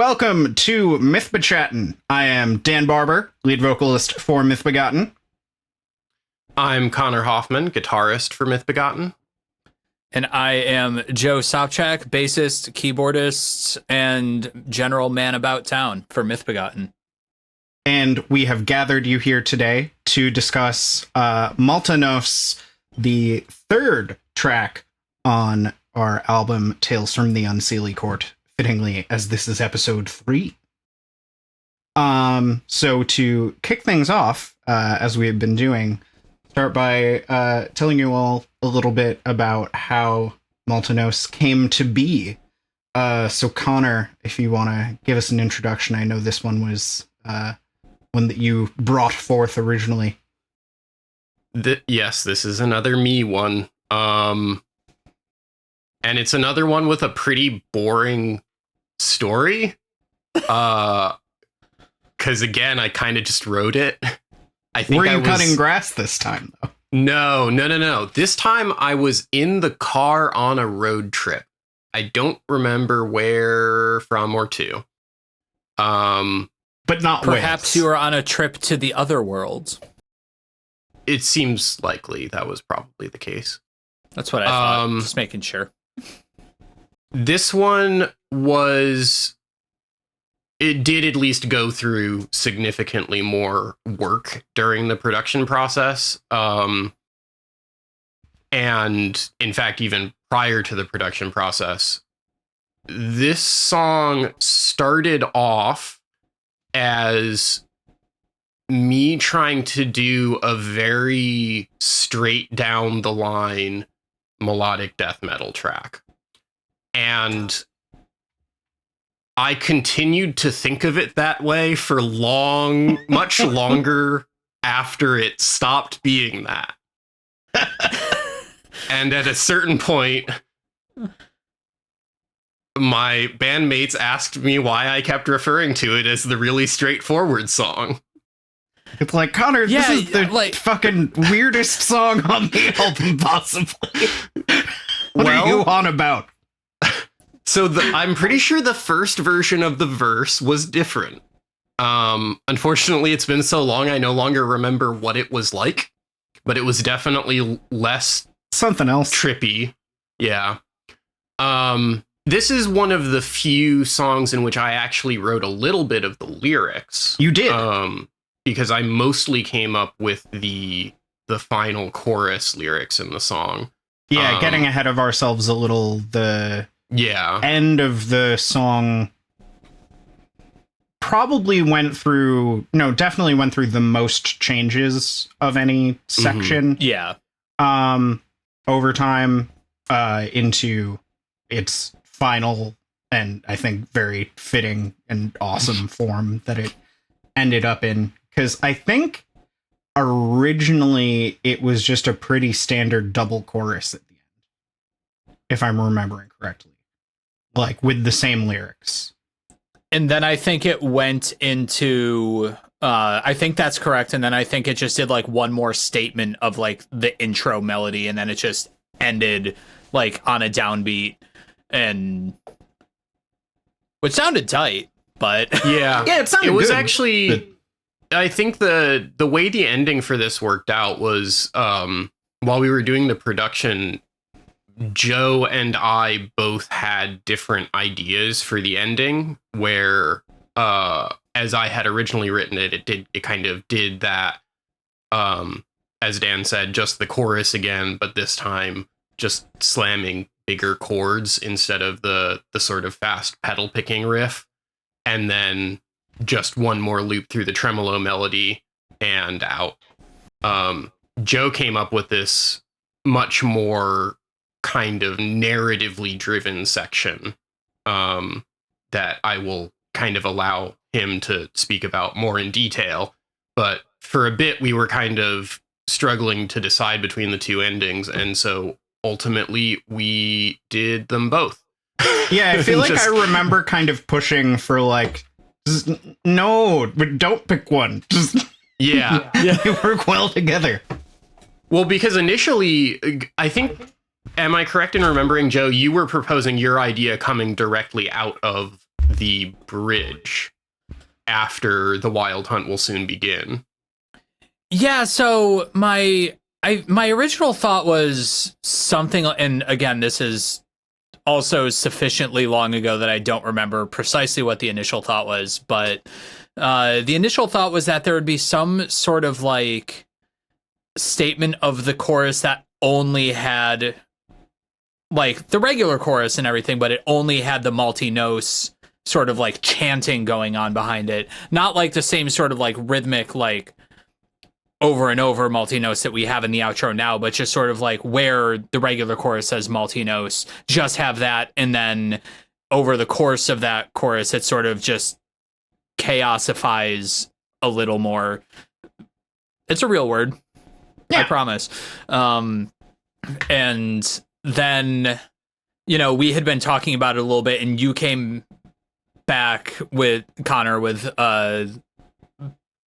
welcome to Mythbechattin. I am Dan Barber, lead vocalist for Mythbegotten. I'm Connor Hoffman, guitarist for Mythbegotten. And I am Joe Sopchak, bassist, keyboardist, and general man about town for Mythbegotten. And we have gathered you here today to discuss Mallt-y-Nos, the third track on our album Tales from the Unseelie Court, fittingly as this is episode 3. So to kick things off, as we have been doing, start by telling you all a little bit about how Mallt-y-Nos came to be. So Connor, if you want to give us an introduction, I know this one was one that you brought forth originally. Yes, this is another me one. And it's another one with a pretty boring story. Because again, I kind of just wrote it. I think Were you cutting grass this time, though? No. This time I was in the car on a road trip. I don't remember where from or to. But not Perhaps you were on a trip to the other world. It seems likely that was probably the case. That's what I thought. Just making sure. This one it did at least go through significantly more work during the production process. And in fact, even prior to the production process, this song started off as me trying to do a very straight down the line melodic death metal track. And I continued to think of it that way for much longer after it stopped being that. And at a certain point, my bandmates asked me why I kept referring to it as the really straightforward song. It's like, Connor, this is the fucking weirdest song on the album, possibly. What are you on about? So I'm pretty sure the first version of the verse was different. Unfortunately, it's been so long, I no longer remember what it was like, but it was definitely less something else trippy. Yeah. This is one of the few songs in which I actually wrote a little bit of the lyrics. You did. Because I mostly came up with the final chorus lyrics in the song. Yeah, getting ahead of ourselves a little, the end of the song definitely went through the most changes of any section. Yeah. Over time, into its final and I think very fitting and awesome form that it ended up in. Because I think originally it was just a pretty standard double chorus at the end, if I'm remembering correctly, like with the same lyrics. And then I think it went into, I think that's correct. And then I think it just did like one more statement of like the intro melody. And then it just ended like on a downbeat, and which sounded tight, but yeah, it sounded good. It was good, actually, but I think the way the ending for this worked out was, while we were doing the production, Joe and I both had different ideas for the ending, where as I had originally written it kind of did that, as Dan said, just the chorus again, but this time just slamming bigger chords instead of the sort of fast pedal picking riff, and then just one more loop through the tremolo melody and out. Joe came up with this much more kind of narratively driven section that I will kind of allow him to speak about more in detail. But for a bit, we were kind of struggling to decide between the two endings. And so ultimately, we did them both. Yeah, I feel like I remember kind of pushing for like, no, but don't pick one. Yeah. They work well together. Well, because initially, I think, am I correct in remembering, Joe, you were proposing your idea coming directly out of the bridge after the wild hunt will soon begin. Yeah, so my original thought was something, and again, this is also sufficiently long ago that I don't remember precisely what the initial thought was, but the initial thought was that there would be some sort of like statement of the chorus that only had like the regular chorus and everything, but it only had the Mallt-y-Nos sort of like chanting going on behind it. Not like the same sort of like rhythmic, like over and over Mallt-y-Nos that we have in the outro now, but just sort of like where the regular chorus says Mallt-y-Nos, just have that. And then over the course of that chorus, it sort of just chaosifies a little more. It's a real word. Yeah. I promise. And then, you know, we had been talking about it a little bit, and you came back with Connor with a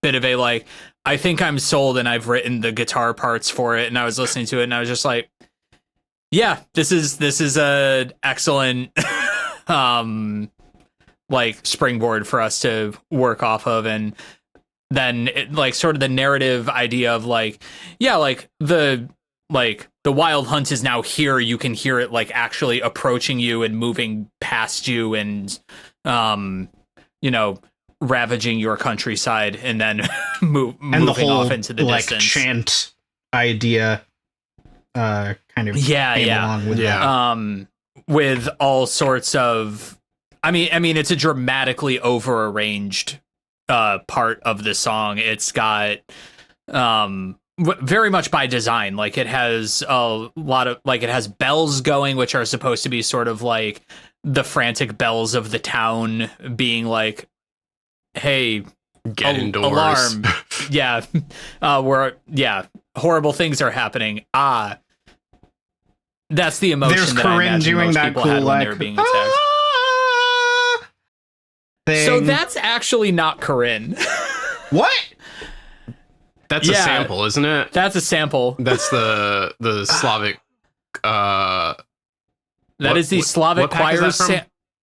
bit of a like, I think I'm sold, and I've written the guitar parts for it. And I was listening to it, and I was just like, yeah, this is a excellent like springboard for us to work off of. And then it, like sort of the narrative idea of like, yeah, like the wild hunt is now here. You can hear it like actually approaching you and moving past you, and you know, ravaging your countryside, and then moving the whole, off into the like, distance. Chant idea kind of came along with that. With all sorts of, I mean, it's a dramatically over arranged part of the song. It's got very much by design. Like, it has a lot of, like, it has bells going, which are supposed to be sort of like the frantic bells of the town being like, hey, get indoors. Alarm. Yeah. Horrible things are happening. That's the emotion. There's that Corinne I imagine doing most that people cool, had when like, they were being attacked. Thing. So that's actually not Corinne. What? That's a sample, isn't it? That's a sample. That's the Slavic. That is the Slavic choirs.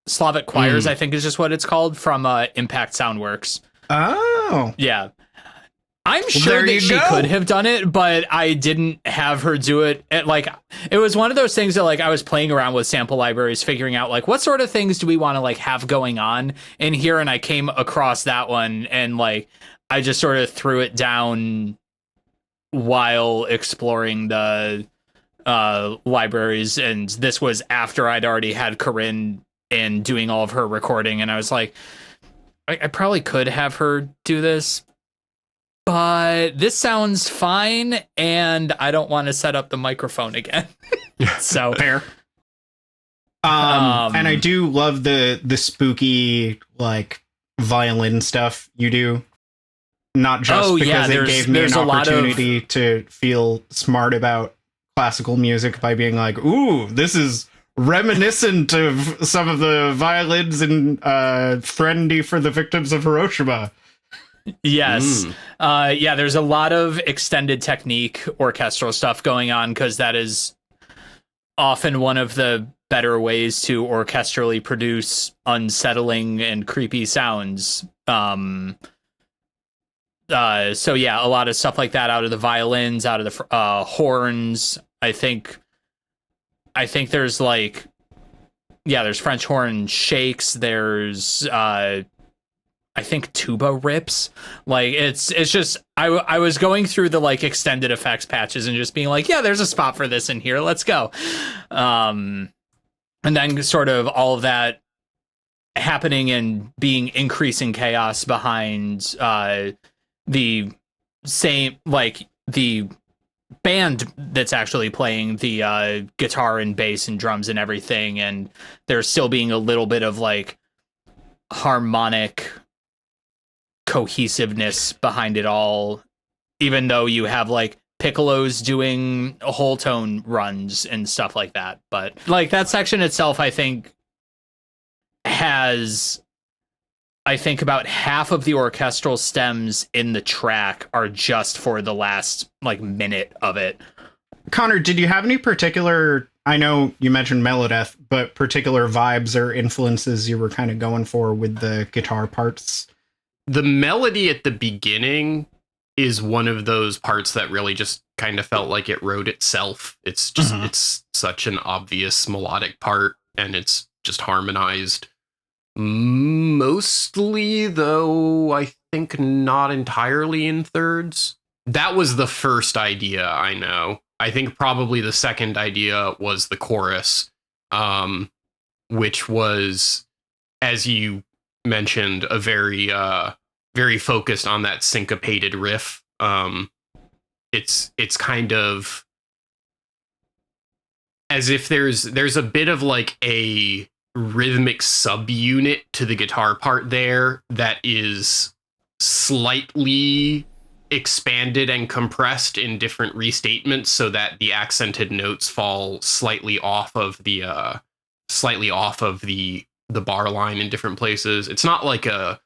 Slavic choirs, I think, is just what it's called, from Impact Soundworks. Oh, yeah. I'm sure that she could have done it, but I didn't have her do it. It was one of those things that, like, I was playing around with sample libraries, figuring out, like, what sort of things do we want to, like, have going on in here, and I came across that one, and, like, I just sort of threw it down while exploring the libraries, and this was after I'd already had Corinne and doing all of her recording, and I was like, I probably could have her do this, but this sounds fine, and I don't want to set up the microphone again. So fair. And I do love the spooky, like, violin stuff you do. Not just because it gave me an opportunity to feel smart about classical music by being like, ooh, this is reminiscent of some of the violins in Friendly for the Victims of Hiroshima. Yes. There's a lot of extended technique orchestral stuff going on, because that is often one of the better ways to orchestrally produce unsettling and creepy sounds. A lot of stuff like that out of the violins, out of the horns. I think there's like, there's French horn shakes. There's I think tuba rips. Like, it's just, I was going through the, like, extended effects patches and just being like, yeah, there's a spot for this in here. Let's go. And then sort of all of that happening and being increasing chaos behind the same, like, the band that's actually playing the guitar and bass and drums and everything. And there's still being a little bit of, like, harmonic cohesiveness behind it all, even though you have, like, piccolos doing whole tone runs and stuff like that. But, like, that section itself, I think, has, I think, about half of the orchestral stems in the track are just for the last, like, minute of it. Connor, did you have any particular I know you mentioned melodeath, but particular vibes or influences you were kind of going for with the guitar parts? The melody at the beginning is one of those parts that really just kind of felt like it wrote itself. It's just, it's such an obvious melodic part, and it's just harmonized. Mostly, though, I think not entirely in thirds. That was the first idea, I know. I think probably the second idea was the chorus, which was, as you mentioned, a very focused on that syncopated riff. It's kind of as if there's a bit of like a rhythmic subunit to the guitar part there that is slightly expanded and compressed in different restatements so that the accented notes fall slightly off of the bar line in different places. It's not a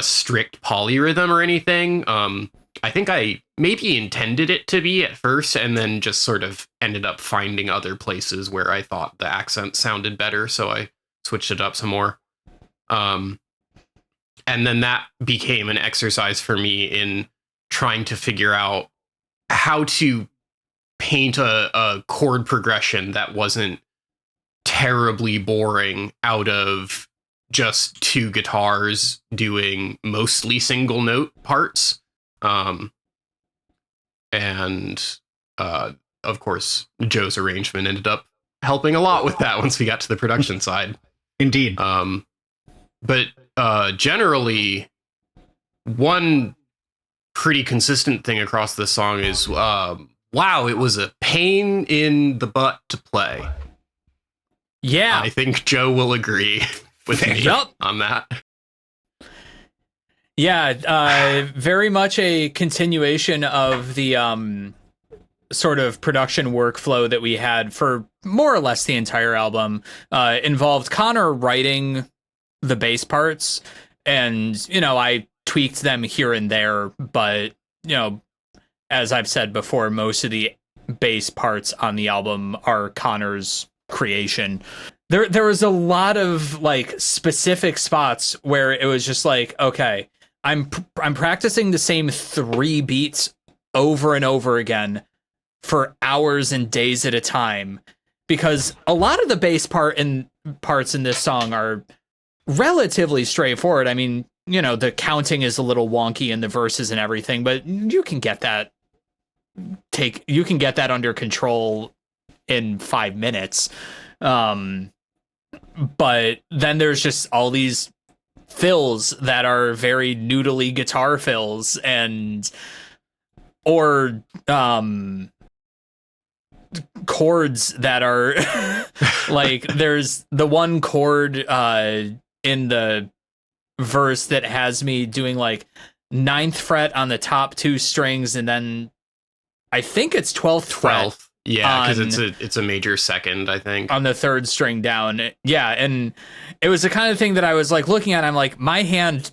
strict polyrhythm or anything. I think I maybe intended it to be at first, and then just sort of ended up finding other places where I thought the accent sounded better, so I switched it up some more. And then that became an exercise for me in trying to figure out how to paint a chord progression that wasn't terribly boring out of just two guitars doing mostly single note parts. Of course, Joe's arrangement ended up helping a lot with that once we got to the production side. Indeed. But generally, one pretty consistent thing across this song is, wow, it was a pain in the butt to play. Yeah. I think Joe will agree with me on that. Yeah, very much a continuation of the sort of production workflow that we had for more or less the entire album. Involved Connor writing the bass parts, and, you know, I tweaked them here and there, but, you know, as I've said before, most of the bass parts on the album are Connor's creation. There was a lot of like specific spots where it was just like, okay, I'm practicing the same 3 beats over and over again for hours and days at a time, because a lot of the bass parts in this song are relatively straightforward. I mean, you know, the counting is a little wonky in the verses and everything, but you can get that under control in 5 minutes. But then there's just all these fills that are very noodly guitar fills, or chords that are like, there's the one chord in the verse that has me doing like 9th fret on the top 2 strings, and then I think it's 12th fret. Yeah, because it's a major second, I think, on the 3rd string down. Yeah, and it was the kind of thing that I was like looking at, I'm like, my hand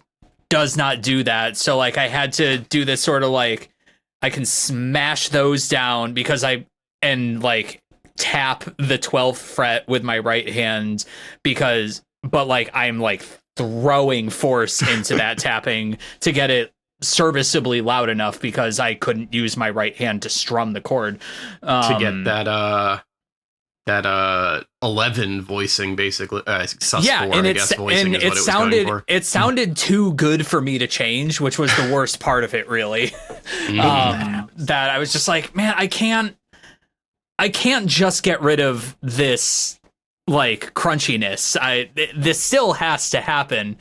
does not do that. So like I had to do this sort of like, I can smash those down and like tap the 12th fret with my right hand, but like I'm like throwing force into that tapping to get it serviceably loud enough, because I couldn't use my right hand to strum the chord to get that 11 voicing, basically. Sus4, and I guess, voicing is what it sounded for. It sounded too good for me to change, which was the worst part of it, really. That I was just like, man, I can't just get rid of this like crunchiness. This still has to happen.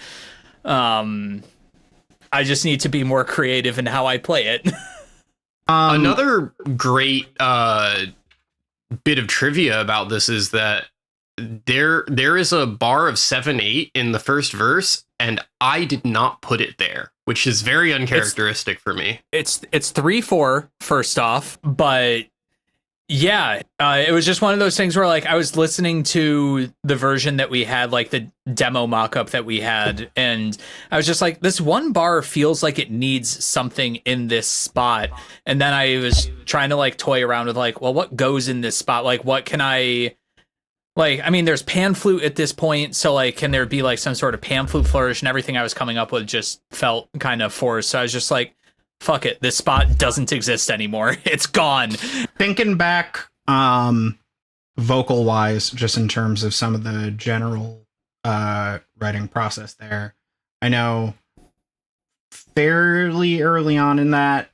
I just need to be more creative in how I play it. Another great bit of trivia about this is that there is a bar of 7/8 in the first verse, and I did not put it there, which is very uncharacteristic for me. It's 3/4 first off, but yeah, it was just one of those things where like I was listening to the version that we had, like the demo mock-up that we had, and I was just like, this one bar feels like it needs something in this spot. And then I was trying to like toy around with like, well, what goes in this spot? Like, what can I like, I mean, there's pan flute at this point, so like, can there be like some sort of pan flute flourish? And everything I was coming up with just felt kind of forced. So I was just like, fuck it, this spot doesn't exist anymore. It's gone. Thinking back, vocal wise, just in terms of some of the general writing process there, I know fairly early on in that,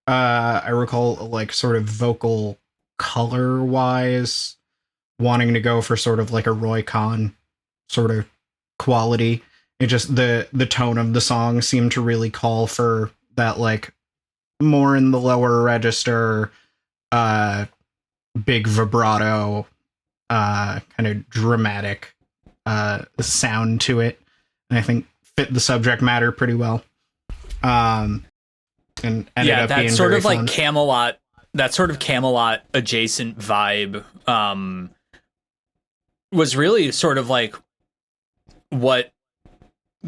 I recall like sort of vocal color wise wanting to go for sort of like a Roy Khan sort of quality. It just the tone of the song seemed to really call for that, like more in the lower register, big vibrato, kind of dramatic sound to it, and I think fit the subject matter pretty well. And ended up that being sort very of like fun. Camelot, that sort of Camelot adjacent vibe was really sort of like what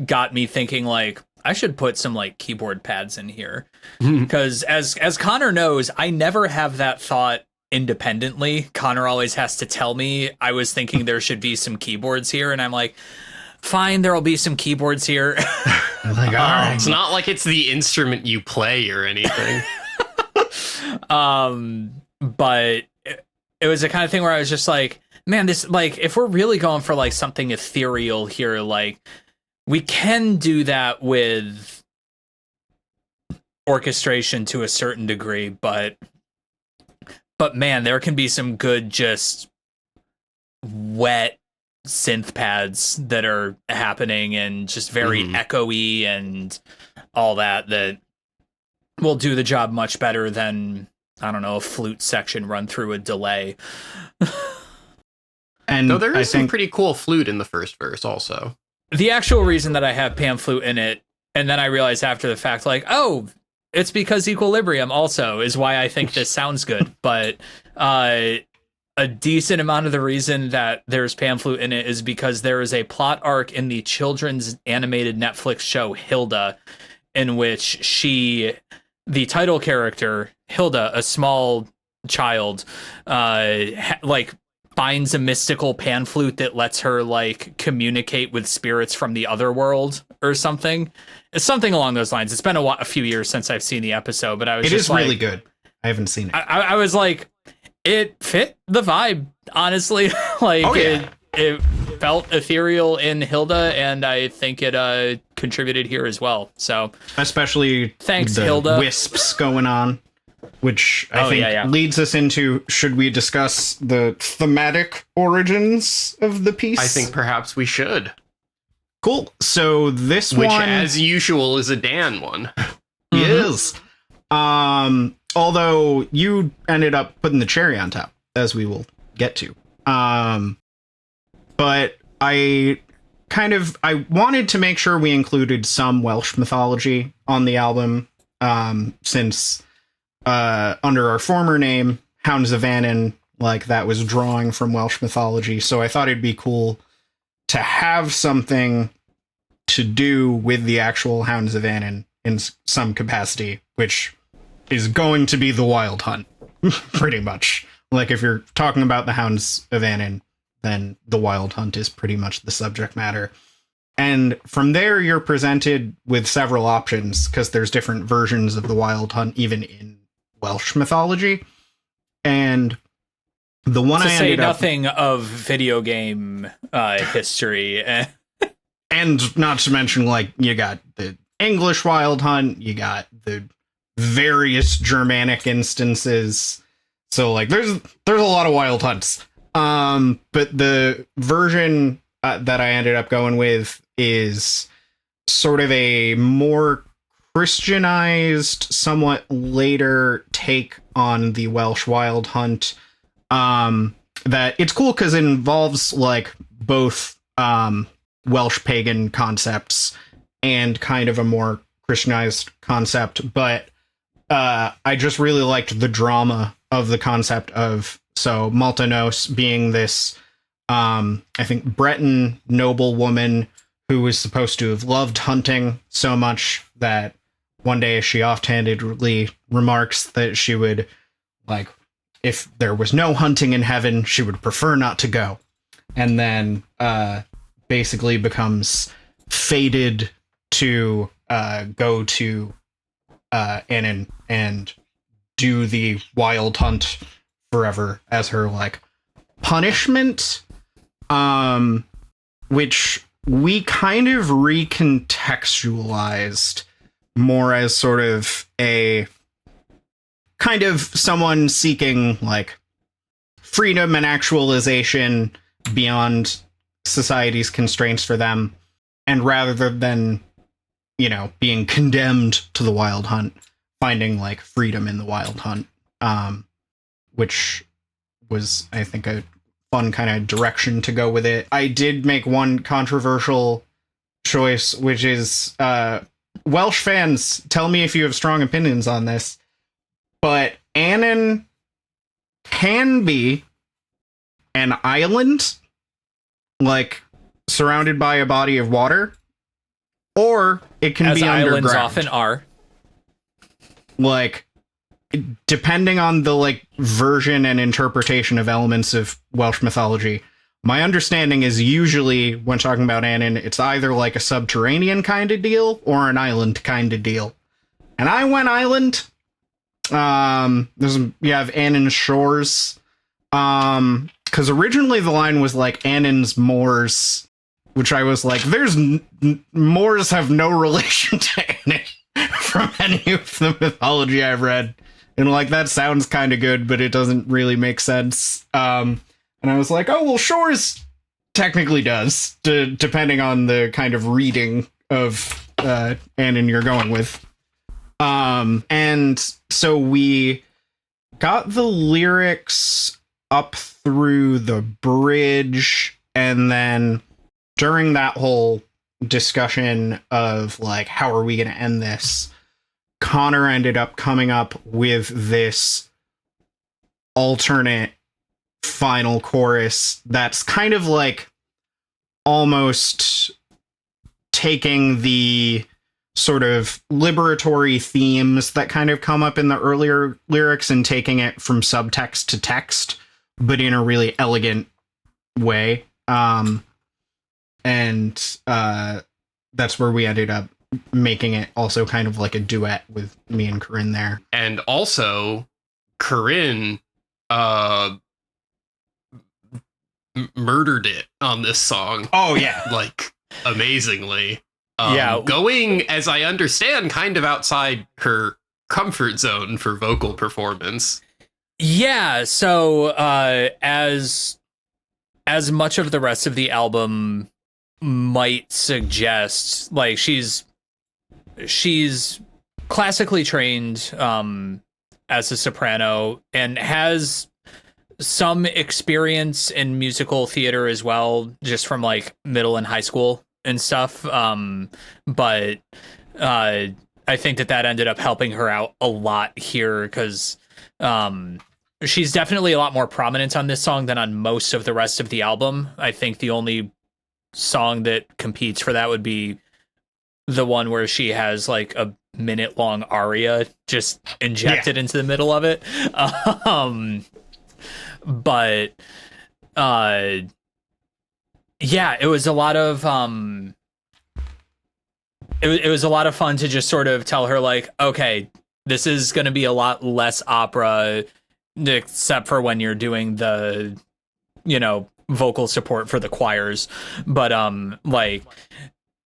got me thinking like I should put some like keyboard pads in here, because as Connor knows, I never have that thought independently. Connor always has to tell me I was thinking there should be some keyboards here, and I'm like, fine, there'll be some keyboards here. Like, all right. It's not like it's the instrument you play or anything. But it was the kind of thing where I was just like, man, this, like, if we're really going for like something ethereal here, like we can do that with orchestration to a certain degree, but man, there can be some good just wet synth pads that are happening and just very echoey and all that will do the job much better than, I don't know, a flute section run through a delay. And Though there is I some think pretty cool flute in the first verse also. The actual reason that I have pan flute in it, and then I realized after the fact, like, oh, it's because equilibrium also is why I think this sounds good. But a decent amount of the reason that there's pan flute in it is because there is a plot arc in the children's animated Netflix show Hilda, in which the title character, Hilda, a small child, like finds a mystical pan flute that lets her like communicate with spirits from the other world or something. It's something along those lines. It's been a few years since I've seen the episode, but I was it just is like, really good. I haven't seen it. I was like, it fit the vibe, honestly. Like, Oh, yeah. it felt ethereal in Hilda, and I think it contributed here as well. So Especially thanks, the Hilda. wisps going on, which I think leads us into, should we discuss the thematic origins of the piece? I think perhaps we should. Cool. So this Which, one, as usual, is a Dan one. is. Although you ended up putting the cherry on top, as we will get to. But I wanted to make sure we included some Welsh mythology on the album, since under our former name, Hounds of Annwn, like that was drawing from Welsh mythology. So I thought it'd be cool to have something to do with the actual Hounds of Annwn in some capacity, which is going to be the Wild Hunt, pretty much. Like, if you're talking about the Hounds of Annwn, then the Wild Hunt is pretty much the subject matter. And from there, you're presented with several options, because there's different versions of the Wild Hunt, even in Welsh mythology. And the one to I say ended up... nothing of video game history. And not to mention, like, you got the English Wild Hunt, you got the various Germanic instances. So, like, there's a lot of Wild Hunts. But the version that I ended up going with is sort of a more Christianized, somewhat later take on the Welsh Wild Hunt. That it's cool because it involves like both Welsh pagan concepts and kind of a more Christianized concept, but I just really liked the drama of the concept of, so Mallt-y-Nos being this I think Breton noblewoman who was supposed to have loved hunting so much that one day she offhandedly remarks that she would, like, if there was no hunting in heaven, she would prefer not to go. and then basically becomes fated to go to Annwn and do the wild hunt forever as her like punishment, which we kind of recontextualized more as sort of a kind of someone seeking like freedom and actualization beyond society's constraints for them, and rather than, you know, being condemned to the wild hunt, finding like freedom in the wild hunt, which was, I think, a fun kind of direction to go with it. I did make one controversial choice, which is Welsh fans, tell me if you have strong opinions on this, but Annwn can be an island, like surrounded by a body of water, or it can As be islands underground. often are. Like, depending on the like version and interpretation of elements of Welsh mythology, my understanding is usually when talking about Annwn, it's either like a subterranean kind of deal or an island kind of deal. And I went island. You have Annwn's shores. Because originally the line was like Annwn's moors, which I was like, there's moors have no relation to Annwn from any of the mythology I've read. And like, that sounds kind of good, but it doesn't really make sense. And I was like, oh, well, shores technically does, depending on the kind of reading of Annwn you're going with. And so we got the lyrics up through the bridge, and then during that whole discussion of like, how are we going to end this, Connor ended up coming up with this alternate final chorus that's kind of like almost taking the sort of liberatory themes that kind of come up in the earlier lyrics and taking it from subtext to text, but in a really elegant way. And that's where we ended up making it also kind of like a duet with me and Corinne there. And also, Corinne murdered it on this song. Oh, yeah. Like, amazingly. Yeah. Going, as I understand, kind of outside her comfort zone for vocal performance. Yeah, so as much of the rest of the album might suggest, like she's classically trained as a soprano and has some experience in musical theater as well, just from like middle and high school and stuff. But I think that ended up helping her out a lot here, because she's definitely a lot more prominent on this song than on most of the rest of the album. I think the only song that competes for that would be the one where she has like a minute-long aria just injected into the middle of it. But yeah, it was a lot of it was a lot of fun to just sort of tell her like, okay, this is going to be a lot less opera, except for when you're doing the, you know, vocal support for the choirs. But like,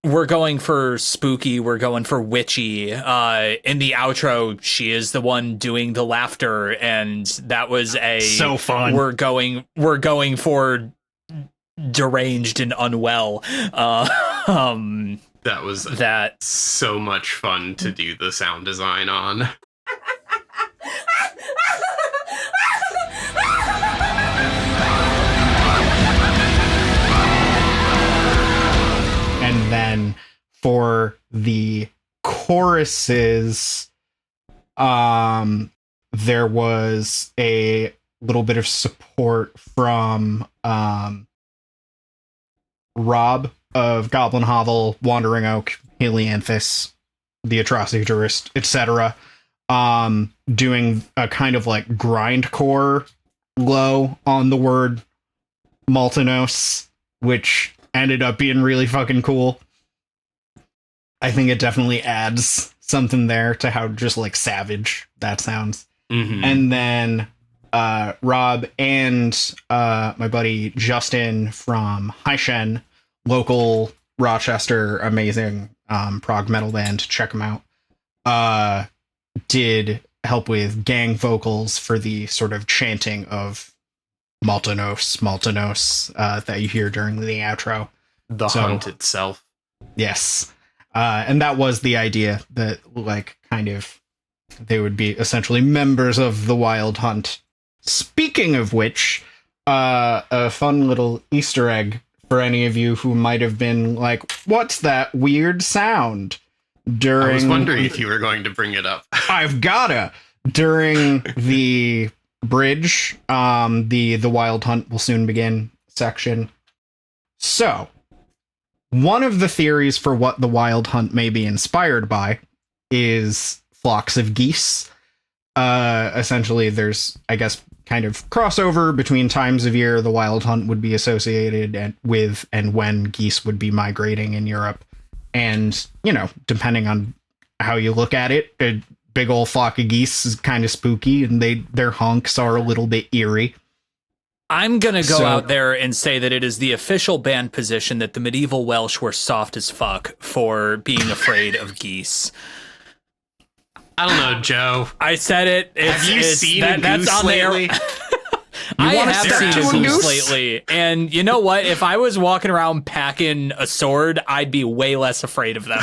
we're going for spooky, we're going for witchy. In the outro, she is the one doing the laughter, and that was so fun. We're going for deranged and unwell. That was so much fun to do the sound design on. And then for the choruses, there was a little bit of support from Rob of Goblin Hovel, Wandering Oak, Helianthus, The Atrocity Tourist, etc., doing a kind of like grindcore low on the word Mallt-y-Nos, which ended up being really fucking cool. I think it definitely adds something there to how just like savage that sounds. Mm-hmm. And then Rob and my buddy Justin from Haishen, local Rochester, amazing prog metal band. Check them out. Did help with gang vocals for the sort of chanting of Mallt-y-Nos, Mallt-y-Nos that you hear during the outro. The hunt itself. Yes. And that was the idea, that like kind of they would be essentially members of the Wild Hunt. Speaking of which, a fun little Easter egg for any of you who might have been like, what's that weird sound? I was wondering if you were going to bring it up. I've gotta. During the bridge, the Wild Hunt will soon begin section. So, one of the theories for what the Wild Hunt may be inspired by is flocks of geese. Essentially, there's, I guess, kind of crossover between times of year the Wild Hunt would be associated with and when geese would be migrating in Europe. And, you know, depending on how you look at it, a big old flock of geese is kind of spooky, and their honks are a little bit eerie. I'm going to go out there and say that it is the official band position that the medieval Welsh were soft as fuck for being afraid of geese. I don't know, Joe. I said it. Have you seen a that's goose on lately? I have step seen to a a goose goose? lately. And you know what? If I was walking around packing a sword, I'd be way less afraid of them.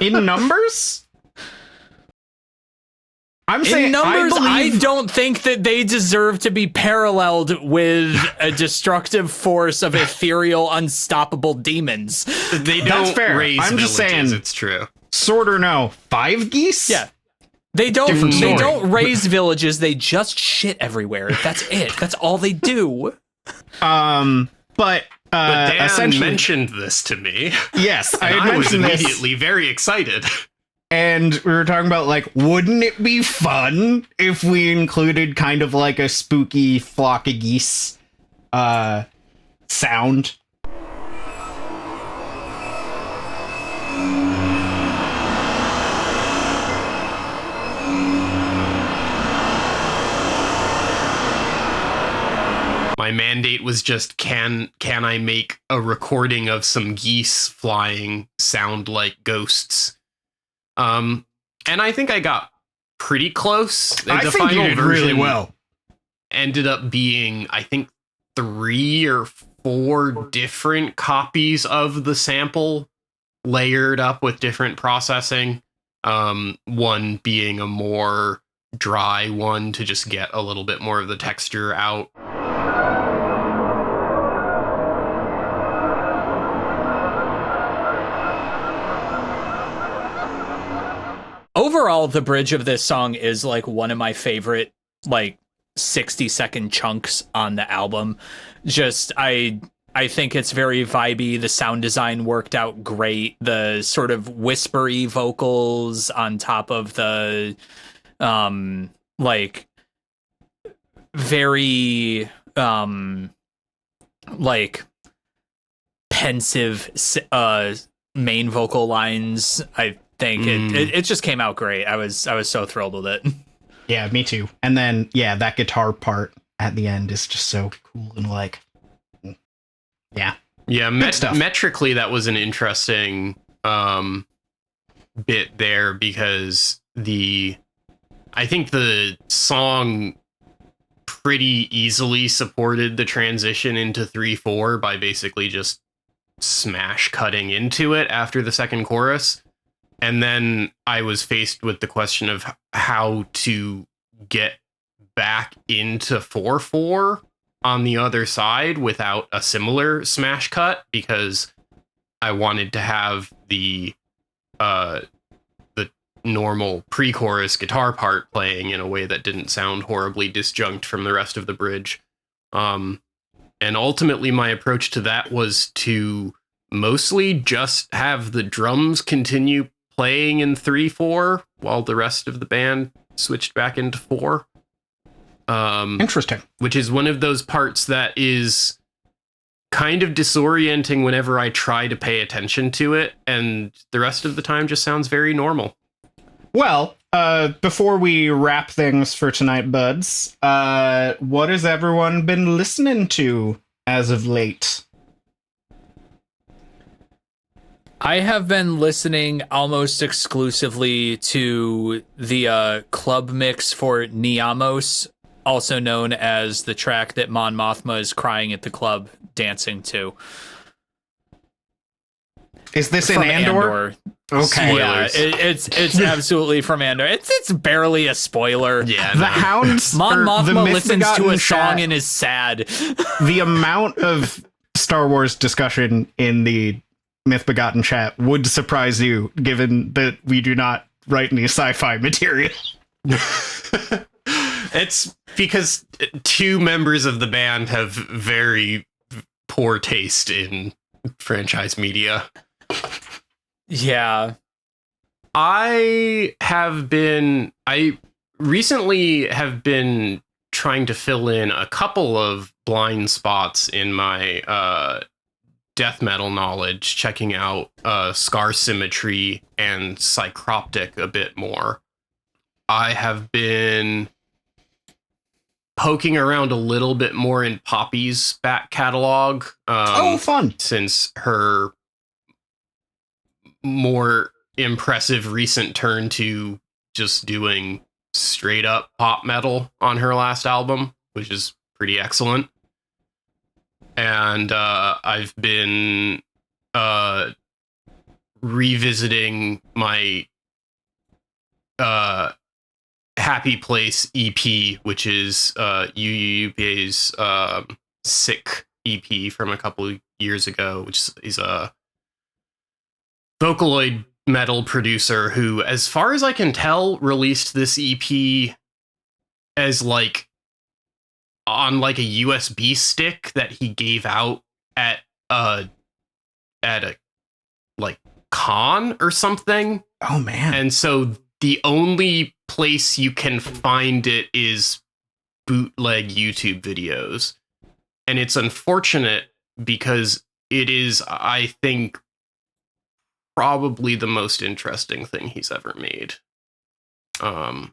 In numbers? I'm saying In numbers, I believe don't think that they deserve to be paralleled with a destructive force of ethereal, unstoppable demons. They That's don't fair. raise I'm just villages, saying- it's true. sword or no, 5 geese? Yeah. They don't Different story. raise villages, they just shit everywhere. That's it. That's all they do. But But Dan essentially, mentioned this to me, yes, I and had I was mentioned this, immediately very excited. and we were talking about like, wouldn't it be fun if we included kind of like a spooky flock of geese sound? My mandate was just, can I make a recording of some geese flying sound like ghosts? And I think I got pretty close. I The think you final did really version well. ended up being, I think, 3 or 4 different copies of the sample layered up with different processing. One being a more dry one to just get a little bit more of the texture out. Overall, the bridge of this song is like one of my favorite, like 60-second chunks on the album. Just, I think it's very vibey. The sound design worked out great. The sort of whispery vocals on top of the, like, very, like, pensive, main vocal lines. I think it just came out great. I was so thrilled with it. Yeah, me too. And then, yeah, that guitar part at the end is just so cool and like, yeah. Yeah, stuff. metrically, that was an interesting bit there, because I think the song pretty easily supported the transition into 3/4 by basically just smash cutting into it after the second chorus. And then I was faced with the question of how to get back into 4/4 on the other side without a similar smash cut, because I wanted to have the normal pre-chorus guitar part playing in a way that didn't sound horribly disjunct from the rest of the bridge. And ultimately my approach to that was to mostly just have the drums continue playing in 3/4 while the rest of the band switched back into 4. Interesting. Which is one of those parts that is kind of disorienting whenever I try to pay attention to it, and the rest of the time just sounds very normal. Well, before we wrap things for tonight, buds, what has everyone been listening to as of late? I have been listening almost exclusively to the club mix for Niamos, also known as the track that Mon Mothma is crying at the club dancing to. Is this From in Andor? Okay. Yeah, it's absolutely from Andor. It's barely a spoiler. Yeah, The Hounds, Mon or the Mothma listens to a Mythbegotten song chat, and is sad. the amount of Star Wars discussion in the Mythbegotten chat would surprise you, given that we do not write any sci-fi material. It's because two members of the band have very poor taste in franchise media. Yeah. I recently have been trying to fill in a couple of blind spots in my death metal knowledge, checking out Scar Symmetry and Psychroptic a bit more. I have been poking around a little bit more in Poppy's back catalog. Fun. Since her more impressive recent turn to just doing straight up pop metal on her last album, which is pretty excellent. And I've been revisiting my Happy Place EP, which is UUP's Sick EP from a couple of years ago, which is a Vocaloid metal producer who, as far as I can tell, released this EP as like on like a USB stick that he gave out at a like con or something. Oh man. And so the only place you can find it is bootleg YouTube videos. And it's unfortunate because it is, I think, probably the most interesting thing he's ever made. Well,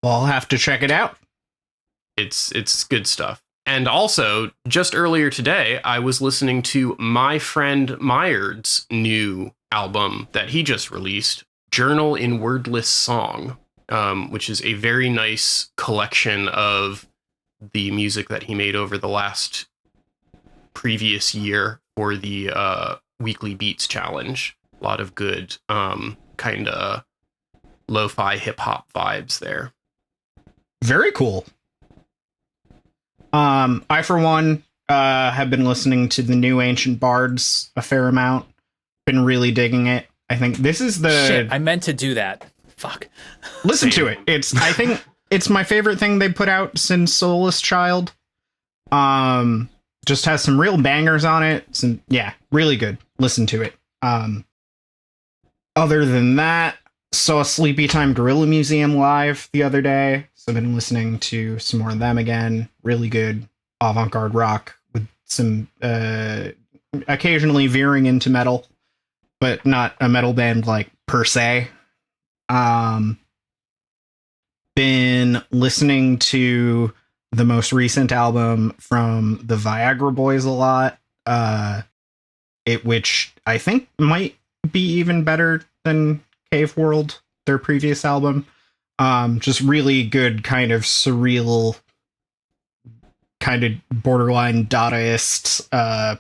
I'll have to check it out. It's good stuff. And also, just earlier today, I was listening to my friend Myerd's new album that he just released, Journal in Wordless Song, which is a very nice collection of the music that he made over the last previous year for the Weekly Beats Challenge. A lot of good kind of lo-fi hip-hop vibes there. Very cool. I, for one, have been listening to the new Ancient Bards a fair amount. Been really digging it. I think this is the... Shit, I meant to do that. Fuck. Listen to it. I think it's my favorite thing they put out since Soulless Child. Just has some real bangers on it. Yeah, really good. Listen to it. Other than that, saw Sleepy Time Gorilla Museum live the other day. So I've been listening to some more of them again. Really good avant-garde rock with some occasionally veering into metal, but not a metal band like per se. Been listening to the most recent album from the Viagra Boys a lot. Which I think might be even better than Cave World, their previous album. Just really good, kind of surreal, kind of borderline Dadaist,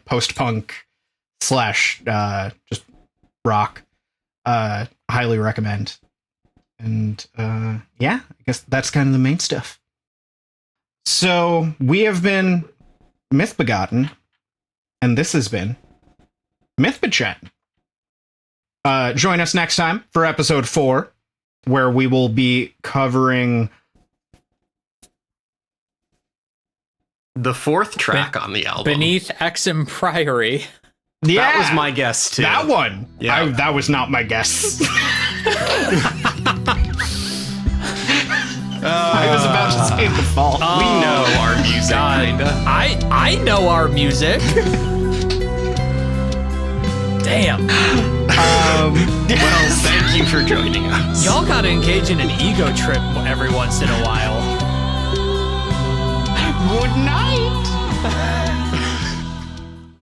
post-punk / just rock. Highly recommend. And yeah, I guess that's kind of the main stuff. So we have been Mythbegotten, and this has been Mythbechattin. Join us next time for episode 4, where we will be covering the fourth track on the album, Beneath Exham Priory. Yeah, that was my guess too. That one. Yeah, that was not my guess. I was about to say The Fall. We know our music. God. kinda. I know our music. Damn. Well, thank you for joining us. Y'all gotta engage in an ego trip every once in a while. Good night.